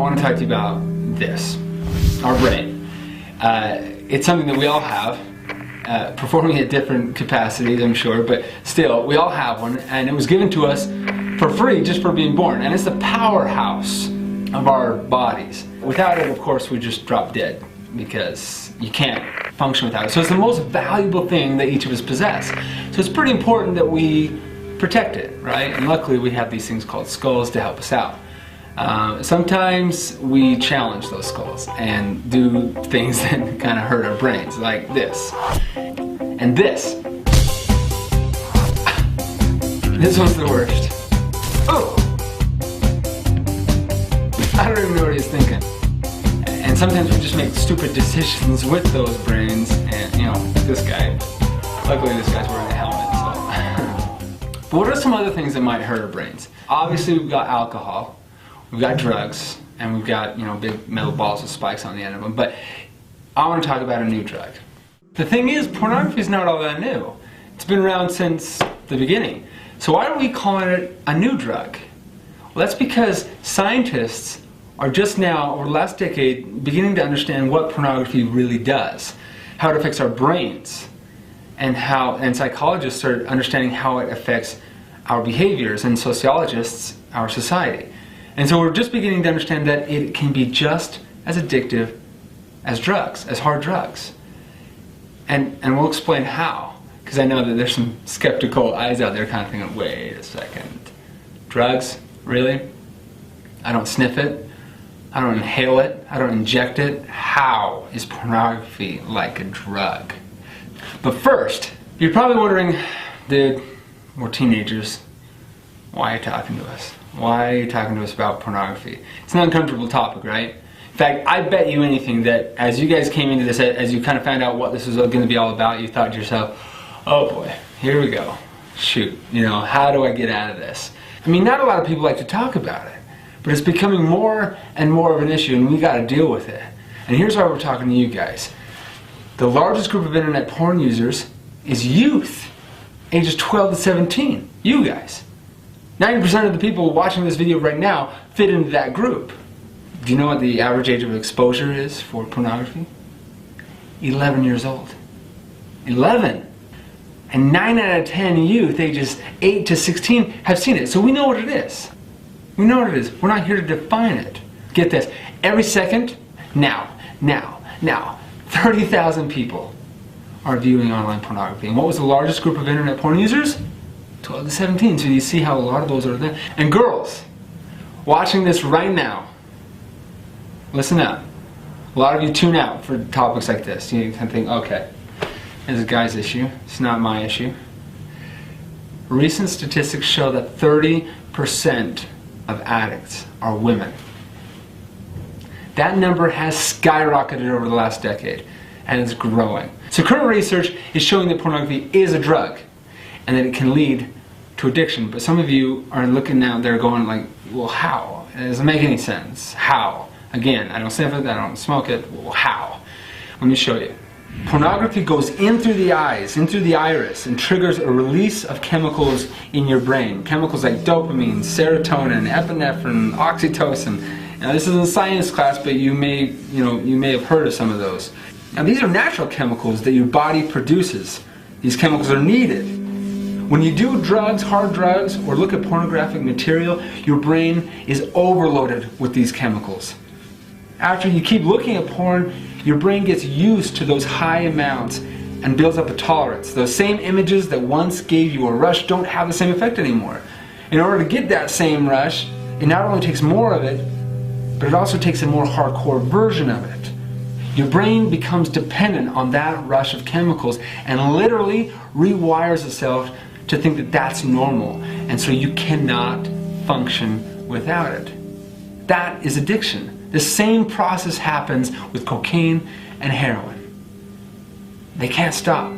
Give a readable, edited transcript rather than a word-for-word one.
want to talk to you about this, our brain. It's something that we all have, performing at different capacities, I'm sure, but still, we all have one, and it was given to us for free just for being born, and it's the powerhouse of our bodies. Without it, of course, we just drop dead, because you can't function without it. So it's the most valuable thing that each of us possess. So it's pretty important that we protect it, right? And luckily we have these things called skulls to help us out. Sometimes we challenge those skulls and do things that kind of hurt our brains, like this. And this. This one's the worst. Oh! I don't even know what he's thinking. And sometimes we just make stupid decisions with those brains, and you know, this guy, luckily this guy's wearing a helmet, so. But what are some other things that might hurt our brains? Obviously we've got alcohol, we've got drugs, and we've got, you know, big metal balls with spikes on the end of them, but I want to talk about a new drug. The thing is, pornography is not all that new. It's been around since the beginning. So why are we calling it a new drug? Well, that's because scientists are just now, over the last decade, beginning to understand what pornography really does, how it affects our brains, and psychologists are understanding how it affects our behaviors, and sociologists, our society. And so we're just beginning to understand that it can be just as addictive as drugs, as hard drugs. And we'll explain how, because I know that there's some skeptical eyes out there kind of thinking, wait a second, drugs? Really? I don't sniff it, I don't inhale it, I don't inject it. How is pornography like a drug? But first, you're probably wondering, dude, we're teenagers, why are you talking to us? Why are you talking to us about pornography? It's an uncomfortable topic, right? In fact, I bet you anything that as you guys came into this, as you kind of found out what this was going to be all about, you thought to yourself, oh boy, here we go. Shoot, you know, how do I get out of this? I mean, not a lot of people like to talk about it, but it's becoming more and more of an issue, and we got to deal with it. And here's why we're talking to you guys. The largest group of internet porn users is youth, ages 12 to 17. You guys. 90% of the people watching this video right now fit into that group. Do you know what the average age of exposure is for pornography? 11 years old. 11! And 9 out of 10 youth ages 8 to 16 have seen it. So we know what it is. We know what it is. We're not here to define it. Get this. Every second, now, 30,000 people are viewing online pornography. And what was the largest group of internet porn users? 12 to 17. So you see how a lot of those are there. And girls, watching this right now, listen up. A lot of you tune out for topics like this. You can think, okay, it's a guy's issue. It's not my issue. Recent statistics show that 30% of addicts are women. That number has skyrocketed over the last decade, and it's growing. So current research is showing that pornography is a drug, and that it can lead to addiction. But some of you are looking out there going like, well, how? It doesn't make any sense. How? Again, I don't sniff it, I don't smoke it. Well, how? Let me show you. Pornography goes in through the eyes, in through the iris, and triggers a release of chemicals in your brain. Chemicals like dopamine, serotonin, epinephrine, oxytocin. Now this isn't a science class, but you may have heard of some of those. Now these are natural chemicals that your body produces. These chemicals are needed. When you do drugs, hard drugs, or look at pornographic material, your brain is overloaded with these chemicals. After you keep looking at porn, your brain gets used to those high amounts and builds up a tolerance. Those same images that once gave you a rush don't have the same effect anymore. In order to get that same rush, it not only takes more of it, but it also takes a more hardcore version of it. Your brain becomes dependent on that rush of chemicals and literally rewires itself to think that that's normal, and so you cannot function without it. That is addiction. The same process happens with cocaine and heroin. They can't stop.